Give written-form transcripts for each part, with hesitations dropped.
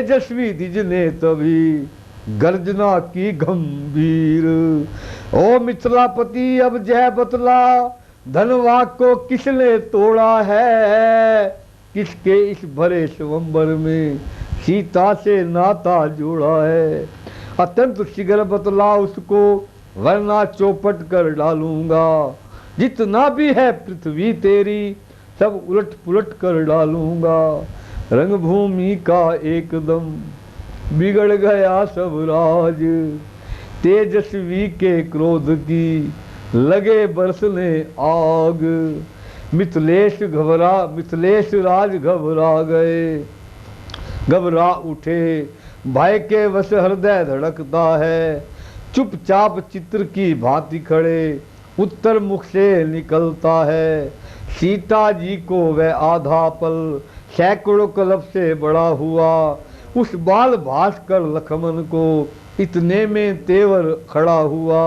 तेजस्वी द्विज ने तभी गर्जना की गंभीर। ओ मिथिलापति अब जय बतला, धनवा को किसने तोड़ा है, किसके इस भरे स्वयंवर में सीता से नाता जोड़ा है। अत्यंत शीघ्र बतला उसको, वरना चौपट कर डालूंगा। जितना भी है पृथ्वी तेरी, सब उलट पुलट कर डालूंगा। रंगभूमि का एकदम बिगड़ गया सब राज, तेजस्वी के क्रोध की लगे बरसने आग। मिथिलेश राज घबरा गए, घबरा उठे, भय के वश हृदय धड़कता है। चुपचाप चित्र की भांति खड़े उत्तर मुख से निकलता है। सीता जी को वह आधा पल सैकड़ों कल्प से बड़ा हुआ। उस बाल भास्कर लक्ष्मण को इतने में तेवर खड़ा हुआ।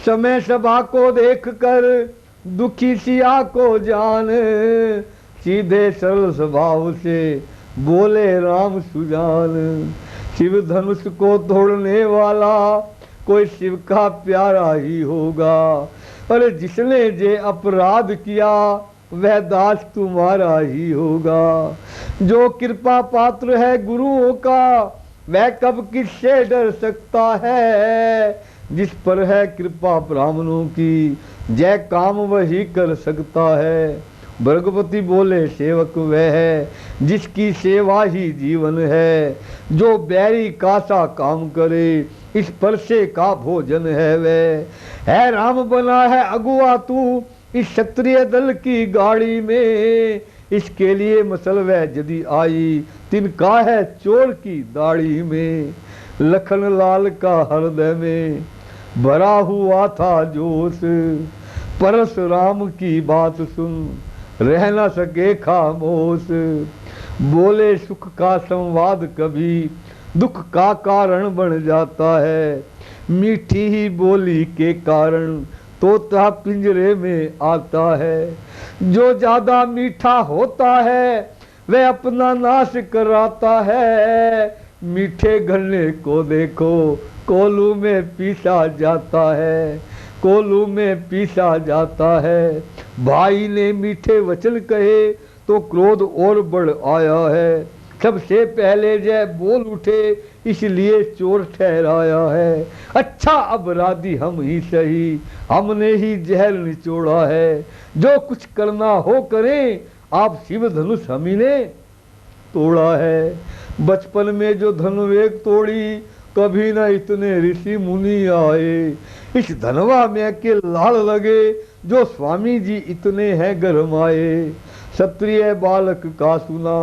समय सभा को देखकर दुखी सिया को जान, सीधे सरल स्वभाव से बोले राम सुजान। शिव धनुष को तोड़ने वाला कोई शिव का प्यारा ही होगा। अरे जिसने जे अपराध किया वह दास तुम्हारा ही होगा। जो कृपा पात्र है गुरुओं का, वह कब किससे डर सकता है। जिस पर है कृपा ब्राह्मणों की, जय काम वही कर सकता है। भृगुपति बोले सेवक वह है, जिसकी सेवा ही जीवन है। जो बैरी का सा काम करे, इस पर से का भोजन है वह। है राम बना है अगुआ तू इस क्षत्रिय दल की गाड़ी में। इसके लिए मसल वह यदि आई, तिनका है चोर की दाढ़ी में। लखन लाल का हृदय में भरा हुआ था जोश, परशुराम की बात सुन रह न सके खामोश। बोले सुख का संवाद कभी दुख का कारण बन जाता है। मीठी ही बोली के कारण तोता पिंजरे में आता है। जो ज्यादा मीठा होता है वह अपना नाश कराता है। मीठे गन्ने को देखो कोलू में पीसा जाता है, कोलू में पीसा जाता है। भाई ने मीठे वचन कहे तो क्रोध और बढ़ आया है। सबसे पहले जय बोल उठे इसलिए चोर ठहराया है। अच्छा अपराधी हम ही सही, हमने ही जहर निचोड़ा है। जो कुछ करना हो करें, आप शिव धनुष हम ही ने तोड़ा है। बचपन में जो धनुवेग तोड़ी, कभी न इतने ऋषि मुनि आए। इस धनवा में के लाल लगे, जो स्वामी जी इतने हैं गरमाए। क्षत्रिय बालक का सुना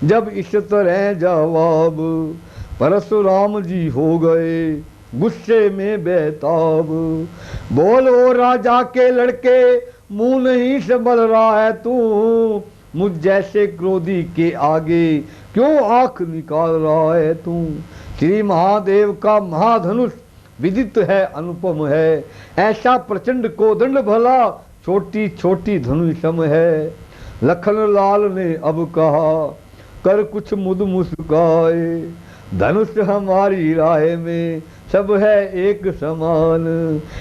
जब इस तरह जवाब, परशुराम जी हो गए गुस्से में बेताब। बोलो राजा के लड़के, मुंह नहीं संभल रहा है तू। मुझ जैसे क्रोधी के आगे क्यों आंख निकाल रहा है तू। श्री महादेव का महाधनुष विदित है अनुपम है। ऐसा प्रचंड कोदंड भला छोटी छोटी धनुष सम है। लखन लाल ने अब कहा कर कुछ मुद मुस्काए। धनुष हमारी राह में सब है एक समान।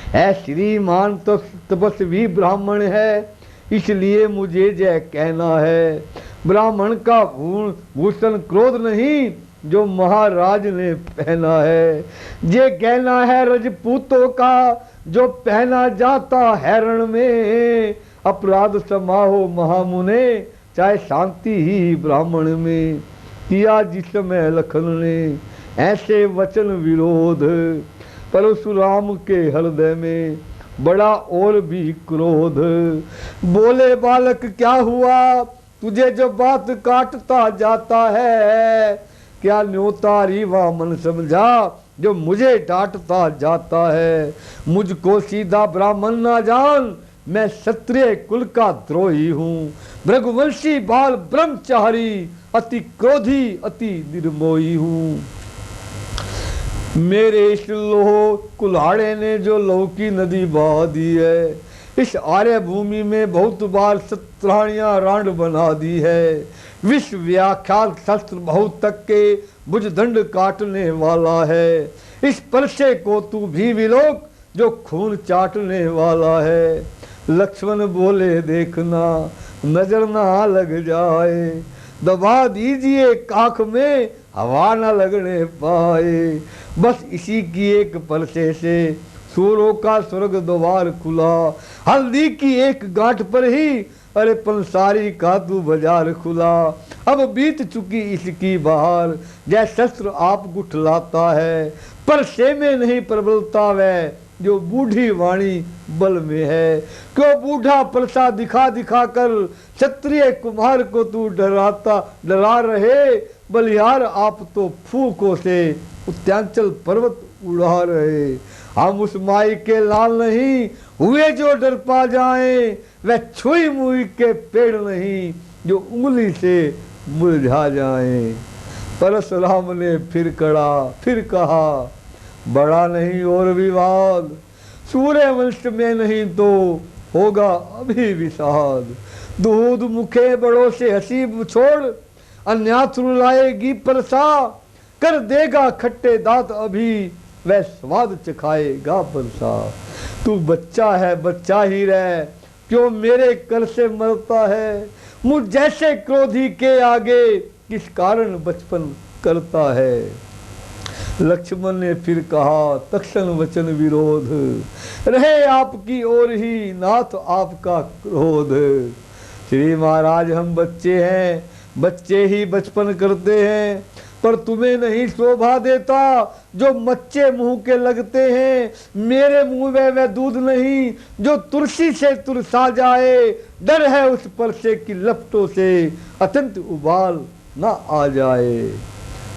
है श्रीमान तो तपस्वी ब्राह्मण है, इसलिए मुझे जय कहना है। ब्राह्मण का भूषण क्रोध नहीं, जो महाराज ने पहना है। ये गहना है रजपूतों का, जो पहना जाता है रण में। अपराध समाहो महामुने, चाहे शांति ही ब्राह्मण में। किया जिस समय लखन ने ऐसे वचन विरोध, परशुराम के हृदय में बड़ा और भी क्रोध। बोले बालक क्या हुआ, तुझे जो बात काटता जाता है। क्या न्योतारी वामन समझा, जो मुझे डांटता जाता है। मुझको सीधा ब्राह्मण ना जान, मैं क्षत्रिय कुल का द्रोही हूँ। भृगुवंशी बाल ब्रह्मचारी, अति क्रोधी अति निर्मोही हूँ। मेरे इस लोह कुल्हाड़े ने जो लहू की नदी बहा दी है। इस आर्य भूमि में बहुत बार सत्राणियां रांड बना दी है। विश्व व्याख्यात शस्त्र बहुत तक के भुजदंड काटने वाला है। इस परसे को तू भी विलोक जो खून चाटने वाला है। लक्ष्मण बोले देखना नजर ना लग जाए, दबा दीजिए काख में हवा ना लगने पाए। बस इसी की एक परसे से सूरों का स्वर्ग द्वार खुला। हल्दी की एक गांठ पर ही अरे पंसारी का तू बाजार खुला। अब बीत चुकी इसकी बहार, जय शस्त्र आप गुठलाता है। परसे में नहीं प्रबलता वह जो बूढ़ी वाणी बल में है। क्यों बूढ़ा परसा दिखा दिखा कर क्षत्रिय कुमार को तू डरा रहे। बलिहार आप तो फूकों से उत्यांचल पर्वत उड़ा रहे। हम उस माई के लाल नहीं हुए जो डर पा जाए। वह छुई मुई के पेड़ नहीं जो उंगली से मुरझा जाए। परशुराम ने फिर कहा बड़ा नहीं और विवाद, सूर्य वंश में नहीं तो होगा अभी विषाद। दूध मुखे बड़ों से हंसी छोड़ अन्यात्र लाएगी परसा। कर देगा खट्टे दांत अभी वह स्वाद चखाएगा परसा। तू बच्चा है बच्चा ही रह, क्यों मेरे कर से मरता है। मुझ जैसे क्रोधी के आगे किस कारण बचपन करता है। लक्ष्मण ने फिर कहा तक्षण वचन विरोध, रहे आपकी ओर ही नाथ आपका क्रोध। श्री महाराज हम बच्चे हैं, बच्चे ही बचपन करते हैं। पर तुम्हें नहीं शोभा देता जो मच्चे मुंह के लगते हैं। मेरे मुंह में वह दूध नहीं जो तुलसी से तुरसा जाए। डर है उस परसे की लपटों से अत्यंत उबाल ना आ जाए।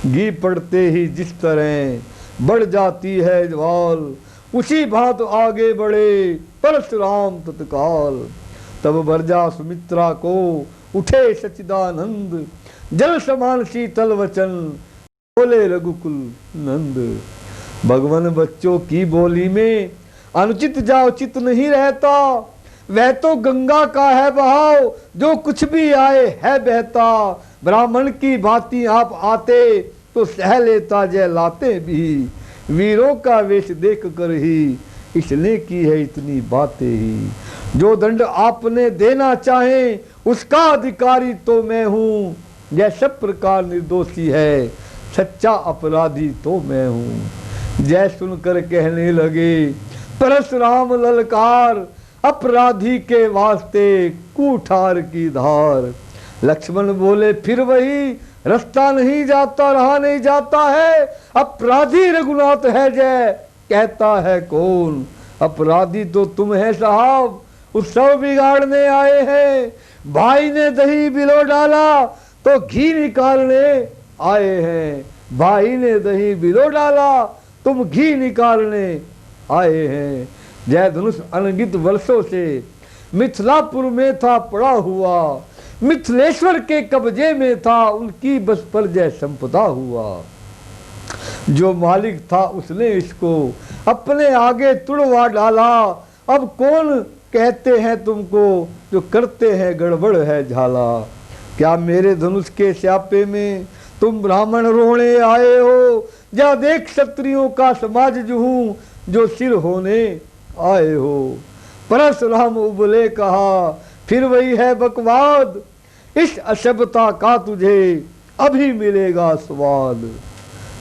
घी पड़ते ही जिस तरह बढ़ जाती है ज्वाल, उसी भांत आगे बढ़े परशुराम तत्काल। तब बरजा सुमित्रा को उठे सच्चिदानंद, जल समान शीतल वचन बोले रघुकुल नंद। भगवान बच्चों की बोली में अनुचित जा उचित नहीं रहता। वह तो गंगा का है बहाव जो कुछ भी आए है बहता। ब्राह्मण की भांति आप आते तो सह लेता जय लाते भी। वीरों का वेश देख कर ही इसने की है इतनी बातें ही। जो दंड आपने देना चाहे उसका अधिकारी तो मैं हूँ। यह सब प्रकार निर्दोषी है, सच्चा अपराधी तो मैं हूँ। जय सुनकर कहने लगे परशुराम ललकार, अपराधी के वास्ते कुठार की धार। लक्ष्मण बोले फिर वही रास्ता नहीं जाता रहा नहीं जाता है। अपराधी रघुनाथ है जय कहता है कौन। अपराधी तो तुम है साहब, उस सब बिगाड़ने आए हैं। भाई ने दही बिलो डाला तो घी निकालने आए हैं। भाई ने दही बिलो डाला तुम घी निकालने आए हैं। जय धनुष अनगित वर्षों से मिथिलापुर में था पड़ा हुआ। मिथिलेश्वर के कब्जे में था उनकी बस पर जय संपदा हुआ। जो मालिक था उसने इसको अपने आगे तुड़वा डाला। अब कौन कहते हैं तुमको जो करते हैं गड़बड़ है झाला। क्या मेरे धनुष के स्यापे में तुम ब्राह्मण रोने आए हो। जा देख क्षत्रियों का समाज जूं जो सिर होने आए हो। परशुराम उबले कहा फिर वही है बकवाद। इस असभ्यता का तुझे अभी मिलेगा स्वाद।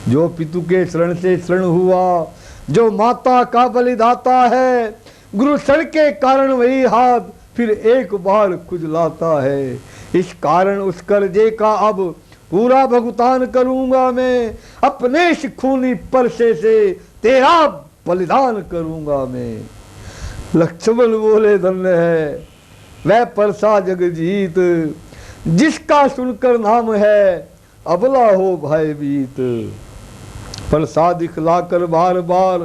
जो पितु के शरण से शरण हुआ, जो माता का बलिदाता है। गुरु शरण के कारण वही हाथ फिर एक बार खुजलाता है। इस कारण उस कर्जे का अब पूरा भुगतान करूंगा मैं। अपने इस खूनी परसे से तेरा बलिदान करूंगा मैं। लक्ष्मण बोले धन्य है वह परसा जगजीत, जिसका सुनकर नाम है अबला हो भयभीत। परसा दिखलाकर बार बार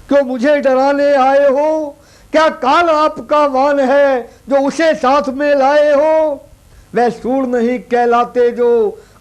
क्यों मुझे डराने आए हो। क्या काल आपका वान है जो उसे साथ में लाए हो। वह सूर नहीं कहलाते जो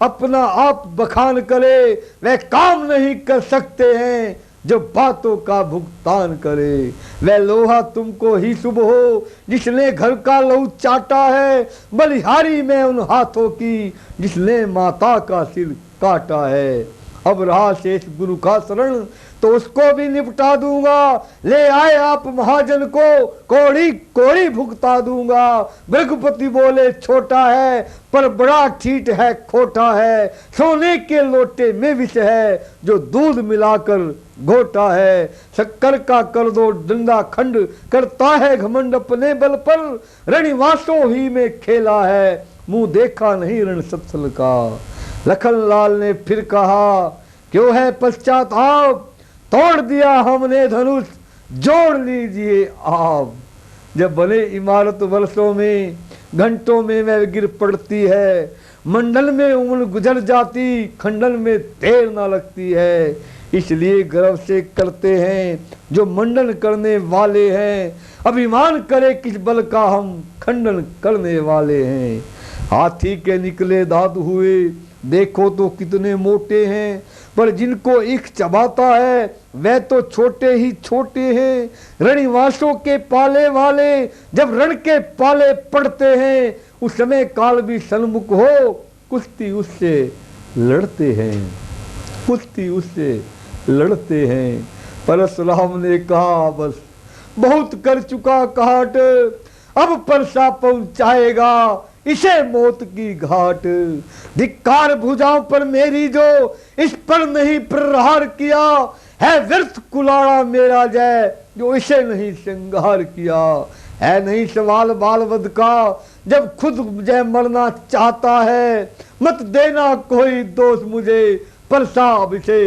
अपना आप बखान करे। वह काम नहीं कर सकते हैं जो बातों का भुगतान करे। वह लोहा तुमको ही शुभ हो जिसने घर का लहू चाटा है, बलिहारी में उन हाथों की जिसने माता का सिर काटा है। अब रहा शेष गुरु का शरण तो उसको भी निपटा दूंगा, ले आए आप महाजन को कोड़ी कोड़ी भुगता दूंगा। भृगुपति बोले छोटा है पर बड़ा ठीठ है खोटा है, सोने के लोटे में विष है जो दूध मिलाकर घोटा है। शक्कर का कर दो डंडा खंड करता है घमंड अपने बल पर, रणवासों ही में खेला है मुंह देखा नहीं रण सत्सल का। लखनलाल ने फिर कहा क्यों है पश्चाताप, तोड़ दिया हमने धनुष जोड़ लीजिए आप। जब बने इमारत वर्षों में घंटों में वह गिर पड़ती है, मंडल में उम्र गुजर जाती खंडन में देर ना लगती है। इसलिए गर्व से करते हैं जो मंडन करने वाले हैं, अभिमान करे किस बल का हम खंडन करने वाले हैं। हाथी के निकले दांत हुए देखो तो कितने मोटे हैं, पर जिनको ईख चबाता है वह तो छोटे ही छोटे हैं। रणवासों के पाले वाले जब रण के पाले पड़ते हैं, उस समय काल भी सन्मुख हो कुश्ती उससे लड़ते हैं, कुश्ती उससे लड़ते हैं। परशुराम ने कहा बस बहुत कर चुका काट, अब परसा पहुंचाएगा इसे मौत की घाट। धिक्कार भुजाओं पर मेरी जो इस पर नहीं प्रहार किया, है व्यर्थ कुलाड़ा मेरा जय जो इसे नहीं श्रृंगार किया। है नहीं सवाल बाल वध का जब खुद जय मरना चाहता है, मत देना कोई दोष मुझे परसा अब इसे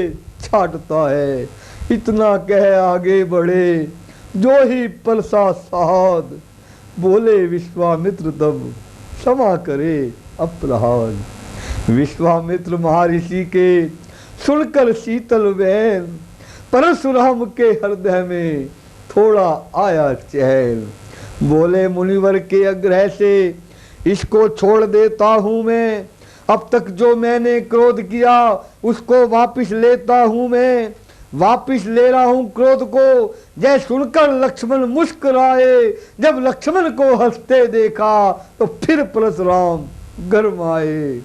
छाटता है। इतना कह आगे बढ़े जो ही परसा साध, बोले विश्वामित्र तब क्षमा करे अपराध। विश्वामित्र महर्षि के सुनकर शीतल बहन, परशुराम के हृदय में थोड़ा आया चैन। बोले मुनिवर के आग्रह से इसको छोड़ देता हूँ मैं, अब तक जो मैंने क्रोध किया उसको वापिस लेता हूँ मैं, वापिस ले रहा हूं क्रोध को। जय सुनकर लक्ष्मण मुस्कुराए, जब लक्ष्मण को हंसते देखा तो फिर परशुराम गरमाए।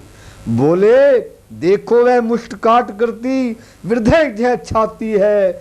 बोले देखो वह मुष्ट काट करती वृद्धे जय छाती है,